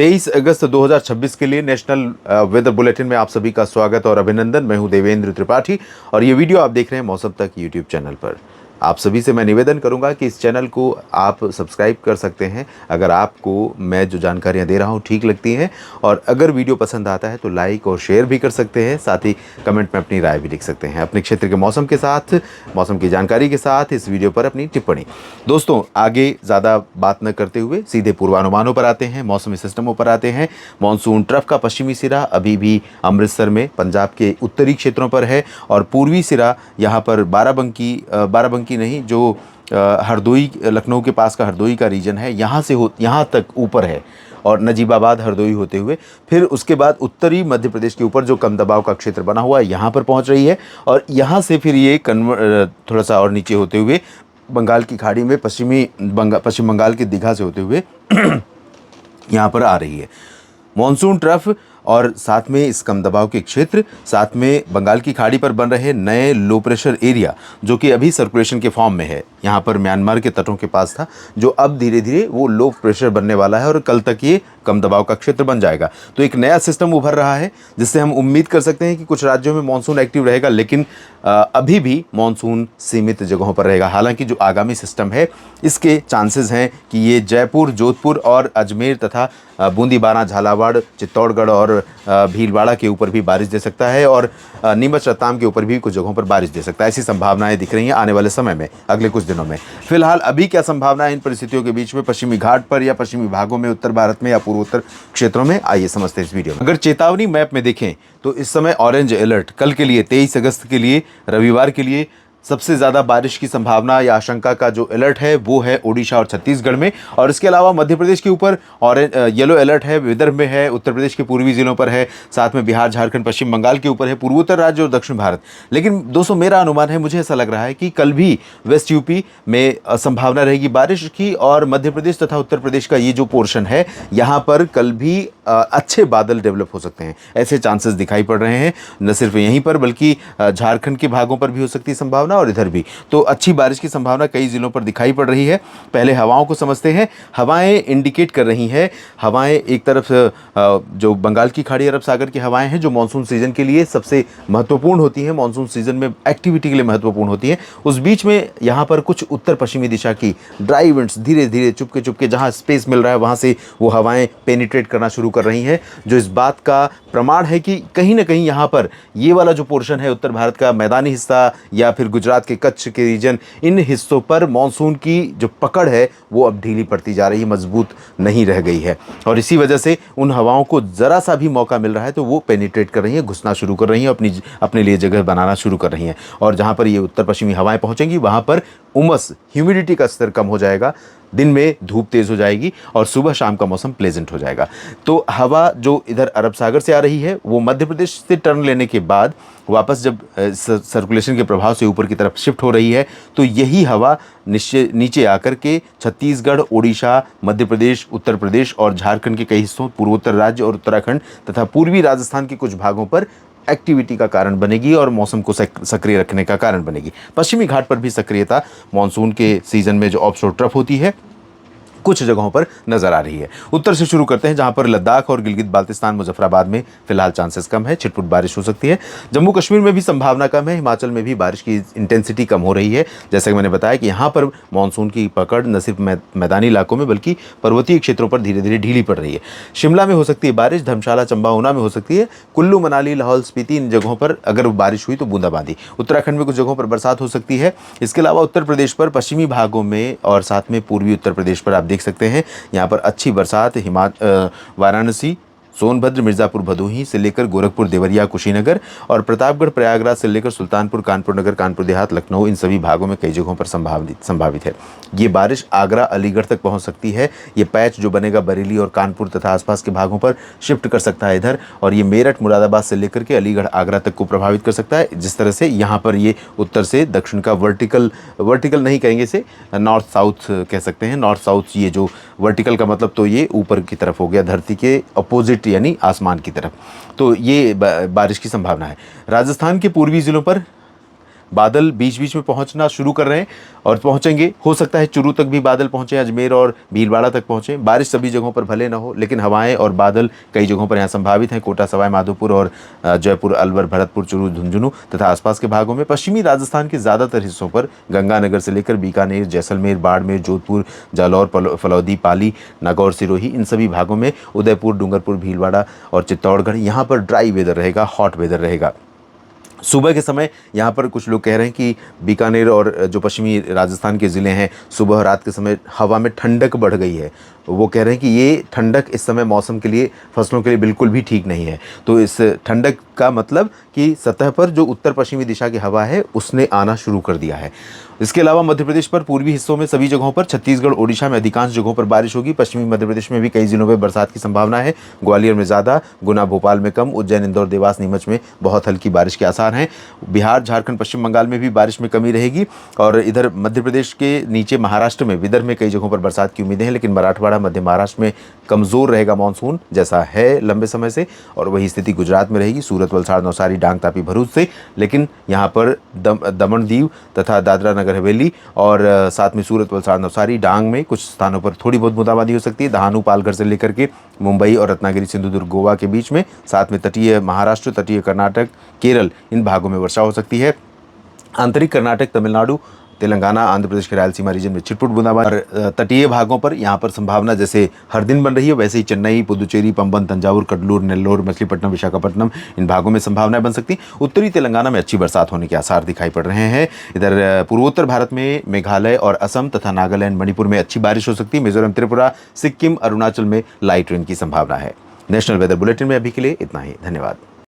23 अगस्त 2026 के लिए national weather bulletin में आप सभी का स्वागत और अभिनंदन। मैं हूं देवेंद्र त्रिपाठी और ये वीडियो आप देख रहे हैं मौसम तक यूट्यूब चैनल पर। आप सभी से मैं निवेदन करूंगा कि इस चैनल को आप सब्सक्राइब कर सकते हैं अगर आपको मैं जो जानकारियां दे रहा हूं ठीक लगती हैं, और अगर वीडियो पसंद आता है तो लाइक और शेयर भी कर सकते हैं। साथ ही कमेंट में अपनी राय भी लिख सकते हैं अपने क्षेत्र के मौसम के साथ, मौसम की जानकारी के साथ इस वीडियो पर अपनी टिप्पणी। दोस्तों, आगे ज़्यादा बात न करते हुए सीधे पूर्वानुमानों पर आते हैं, मौसमी सिस्टमों पर आते हैं। मानसून ट्रफ का पश्चिमी सिरा अभी भी अमृतसर में पंजाब के उत्तरी क्षेत्रों पर है और पूर्वी सिरा यहाँ पर बाराबंकी नहीं, जो हरदोई, लखनऊ के पास का हरदोई का रीजन है, यहाँ तक ऊपर है और नजीबाबाद हरदोई होते हुए फिर उसके बाद उत्तरी मध्य प्रदेश के ऊपर जो कम दबाव का क्षेत्र बना हुआ है यहाँ पर पहुँच रही है और यहाँ से फिर ये थोड़ा सा और नीचे होते हुए बंगाल की खाड़ी में पश्चिम बंगाल के दीघा से होते हुए यहाँ पर आ रही है। मॉनसून ट्रफ और साथ में इस कम दबाव के क्षेत्र, साथ में बंगाल की खाड़ी पर बन रहे नए लो प्रेशर एरिया जो कि अभी सर्कुलेशन के फॉर्म में है, यहाँ पर म्यांमार के तटों के पास था, जो अब धीरे धीरे वो लो प्रेशर बनने वाला है और कल तक ये कम दबाव का क्षेत्र बन जाएगा। तो एक नया सिस्टम उभर रहा है जिससे हम उम्मीद कर सकते हैं कि कुछ राज्यों में मानसून एक्टिव रहेगा, लेकिन अभी भी मानसून सीमित जगहों पर रहेगा। हालांकि जो आगामी सिस्टम है इसके चांसेस हैं कि ये जयपुर, जोधपुर और अजमेर तथा बूंदीबारा, झालावाड़, चित्तौड़गढ़ और भीलवाड़ा के ऊपर भी बारिश दे सकता है और नीमच, रतलाम के ऊपर भी कुछ जगहों पर बारिश दे सकता है। ऐसी संभावनाएं दिख रही हैं आने वाले समय में, अगले कुछ दिनों में। फिलहाल अभी क्या संभावना है इन परिस्थितियों के बीच में पश्चिमी घाट पर या पश्चिमी भागों में, उत्तर भारत में या पूर्वोत्तर क्षेत्रों में, आइए समझते हैं इस वीडियो में। अगर चेतावनी मैप में देखें तो इस समय ऑरेंज अलर्ट कल के लिए, 23 अगस्त के लिए, रविवार के लिए सबसे ज़्यादा बारिश की संभावना या आशंका का जो अलर्ट है वो है ओडिशा और छत्तीसगढ़ में, और इसके अलावा मध्य प्रदेश के ऊपर येलो अलर्ट है, विदर्भ में है, उत्तर प्रदेश के पूर्वी ज़िलों पर है, साथ में बिहार, झारखंड, पश्चिम बंगाल के ऊपर है, पूर्वोत्तर राज्य और दक्षिण भारत। लेकिन दोस्तों, मेरा अनुमान है, मुझे ऐसा लग रहा है कि कल भी वेस्ट यूपी में संभावना रहेगी बारिश की, और मध्य प्रदेश तथा उत्तर प्रदेश का ये जो पोर्शन है यहाँ पर कल भी अच्छे बादल डेवलप हो सकते हैं, ऐसे चांसेस दिखाई पड़ रहे हैं। न सिर्फ यहीं पर बल्कि झारखंड के भागों पर भी हो सकती है संभावना और इधर भी। तो अच्छी बारिश की संभावना कई जिलों पर दिखाई पड़ रही है। पहले हवाओं को समझते हैं। हवाएं इंडिकेट कर रही हैं, हवाएं एक तरफ जो बंगाल की खाड़ी, अरब सागर की हवाएं हैं जो मानसून सीजन के लिए सबसे महत्वपूर्ण होती हैं, मानसून सीजन में एक्टिविटी के लिए महत्वपूर्ण होती हैं। उस बीच में यहाँ पर कुछ उत्तर पश्चिमी दिशा की ड्राई विंड्स धीरे धीरे चुपके जहाँ स्पेस मिल रहा है वहाँ से वो हवाएं पेनिट्रेट करना शुरू कर रही हैं, जो इस बात का प्रमाण है कि कहीं ना कहीं यहाँ पर ये वाला जो पोर्शन है उत्तर भारत का मैदानी हिस्सा या फिर गुजरात के कच्छ के रीजन, इन हिस्सों पर मानसून की जो पकड़ है वो अब ढीली पड़ती जा रही है, मजबूत नहीं रह गई है, और इसी वजह से उन हवाओं को ज़रा सा भी मौका मिल रहा है तो वो पेनिट्रेट कर रही हैं, घुसना शुरू कर रही हैं, अपने लिए जगह बनाना शुरू कर रही हैं। और जहाँ पर ये उत्तर पश्चिमी हवाएं पहुँचेंगी वहाँ पर उमस, ह्यूमिडिटी का स्तर कम हो जाएगा, दिन में धूप तेज़ हो जाएगी और सुबह शाम का मौसम प्लेजेंट हो जाएगा। तो हवा जो इधर अरब सागर से आ रही है वो मध्य प्रदेश से टर्न लेने के बाद वापस जब सर्कुलेशन के प्रभाव से ऊपर की तरफ शिफ्ट हो रही है तो यही हवा नीचे आकर के छत्तीसगढ़, ओडिशा, मध्य प्रदेश, उत्तर प्रदेश और झारखंड के कई हिस्सों, पूर्वोत्तर राज्य और उत्तराखंड तथा पूर्वी राजस्थान के कुछ भागों पर एक्टिविटी का कारण बनेगी और मौसम को सक्रिय रखने का कारण बनेगी। पश्चिमी घाट पर भी सक्रियता मानसून के सीजन में जो ऑफशोर ट्रफ होती है कुछ जगहों पर नजर आ रही है। उत्तर से शुरू करते हैं जहां पर लद्दाख और गिलगित बाल्तिस्तान, मुजफ्फराबाद में फिलहाल चांसेस कम है, छिटपुट बारिश हो सकती है। जम्मू कश्मीर में भी संभावना कम है, हिमाचल में भी बारिश की इंटेंसिटी कम हो रही है। जैसा कि मैंने बताया कि यहाँ पर मानसून की पकड़ न सिर्फ मैदानी इलाकों में बल्कि पर्वतीय क्षेत्रों पर धीरे धीरे ढीली पड़ रही है। शिमला में हो सकती है बारिश, धर्मशाला, चंबा, ऊना में हो सकती है, कुल्लू, मनाली, लाहौल स्पीति, इन जगहों पर अगर बारिश हुई तो बूंदाबांदी। उत्तराखंड में कुछ जगहों पर बरसात हो सकती है। इसके अलावा उत्तर प्रदेश पर पश्चिमी भागों में और साथ में पूर्वी उत्तर प्रदेश पर आप देख सकते हैं यहाँ पर अच्छी बरसात वाराणसी, सोनभद्र, मिर्ज़ापुर, भदोही से लेकर गोरखपुर, देवरिया, कुशीनगर और प्रतापगढ़, प्रयागराज से लेकर सुल्तानपुर, कानपुर नगर, कानपुर देहात, लखनऊ, इन सभी भागों में कई जगहों पर संभावित है। ये बारिश आगरा, अलीगढ़ तक पहुंच सकती है। ये पैच जो बनेगा बरेली और कानपुर तथा आसपास के भागों पर शिफ्ट कर सकता है इधर, और ये मेरठ, मुरादाबाद से लेकर के अलीगढ़, आगरा तक को प्रभावित कर सकता है। जिस तरह से यहाँ पर ये उत्तर से दक्षिण का वर्टिकल नहीं कहेंगे, इसे नॉर्थ साउथ कह सकते हैं। नॉर्थ साउथ, ये जो वर्टिकल का मतलब तो ये ऊपर की तरफ हो गया, धरती के अपोजिट यानी आसमान की तरफ। तो ये बारिश की संभावना है। राजस्थान के पूर्वी ज़िलों पर बादल बीच बीच में पहुंचना शुरू कर रहे हैं और पहुंचेंगे। हो सकता है चुरू तक भी बादल पहुंचे, अजमेर और भीलवाड़ा तक पहुंचे। बारिश सभी जगहों पर भले न हो, लेकिन हवाएं और बादल कई जगहों पर यहाँ संभावित हैं। कोटा, सवाई माधोपुर और जयपुर, अलवर, भरतपुर, चुरू, झुंझुनू तथा आसपास के भागों में। पश्चिमी राजस्थान के ज़्यादातर हिस्सों पर गंगानगर से लेकर बीकानेर, जैसलमेर, बाड़मेर, जोधपुर, जालौर, फलौदी, पाली, नागौर, सिरोही, इन सभी भागों में, उदयपुर, डूंगरपुर, भीलवाड़ा और चित्तौड़गढ़, यहाँ पर ड्राई वेदर रहेगा, हॉट वेदर रहेगा। सुबह के समय यहाँ पर कुछ लोग कह रहे हैं कि बीकानेर और जो पश्चिमी राजस्थान के ज़िले हैं, सुबह और रात के समय हवा में ठंडक बढ़ गई है। वो कह रहे हैं कि ये ठंडक इस समय मौसम के लिए, फसलों के लिए बिल्कुल भी ठीक नहीं है। तो इस ठंडक का मतलब कि सतह पर जो उत्तर पश्चिमी दिशा की हवा है उसने आना शुरू कर दिया है। इसके अलावा मध्य प्रदेश पर पूर्वी हिस्सों में सभी जगहों पर, छत्तीसगढ़, ओडिशा में अधिकांश जगहों पर बारिश होगी। पश्चिमी मध्य प्रदेश में भी कई जिलों में बरसात की संभावना है। ग्वालियर में ज़्यादा, गुना, भोपाल में कम, उज्जैन, इंदौर, देवास, नीमच में बहुत हल्की बारिश के आसार हैं। बिहार, झारखंड, पश्चिम बंगाल में भी बारिश में कमी रहेगी। और इधर मध्य प्रदेश के नीचे महाराष्ट्र में, विदर्भ में कई जगहों पर बरसात की उम्मीदें हैं, लेकिन मराठवाड़ा, मध्य महाराष्ट्र में कमज़ोर रहेगा मानसून, जैसा है लंबे समय से। और वही स्थिति गुजरात में रहेगी, सूरत, वलसाड़, नवसारी, डांग, तापी, भरूच से। लेकिन यहाँ पर दमन, दीव तथा दादरा नगर हवेली और साथ में सूरत, वलसाड़, नवसारी, डांग में कुछ स्थानों पर थोड़ी बहुत बूंदाबांदी हो सकती है। दहानू, पालघर से लेकर के मुंबई और रत्नागिरी, सिंधुदुर्ग, गोवा के बीच में, साथ में तटीय महाराष्ट्र, तटीय कर्नाटक, केरल, इन भागों में वर्षा हो सकती है। आंतरिक कर्नाटक, तमिलनाडु, तेलंगाना, आंध्र प्रदेश के रायलसीमा रीजन में छिटपुट बूंदाबांदी। और तटीय भागों पर यहाँ पर संभावना जैसे हर दिन बन रही है, वैसे ही चेन्नई, पुदुचेरी, पंबन, तंजावुर, कडलूर, नेल्लोर, मछलीपट्टनम, विशाखापट्टनम, इन भागों में संभावनाएं बन सकती। उत्तरी तेलंगाना में अच्छी बरसात होने के आसार दिखाई पड़ रहे हैं। इधर पूर्वोत्तर भारत में मेघालय और असम तथा नागालैंड, मणिपुर में अच्छी बारिश हो सकती है। मिजोरम, त्रिपुरा, सिक्किम, अरुणाचल में लाइट रेन की संभावना है। नेशनल वेदर बुलेटिन में अभी के लिए इतना ही। धन्यवाद।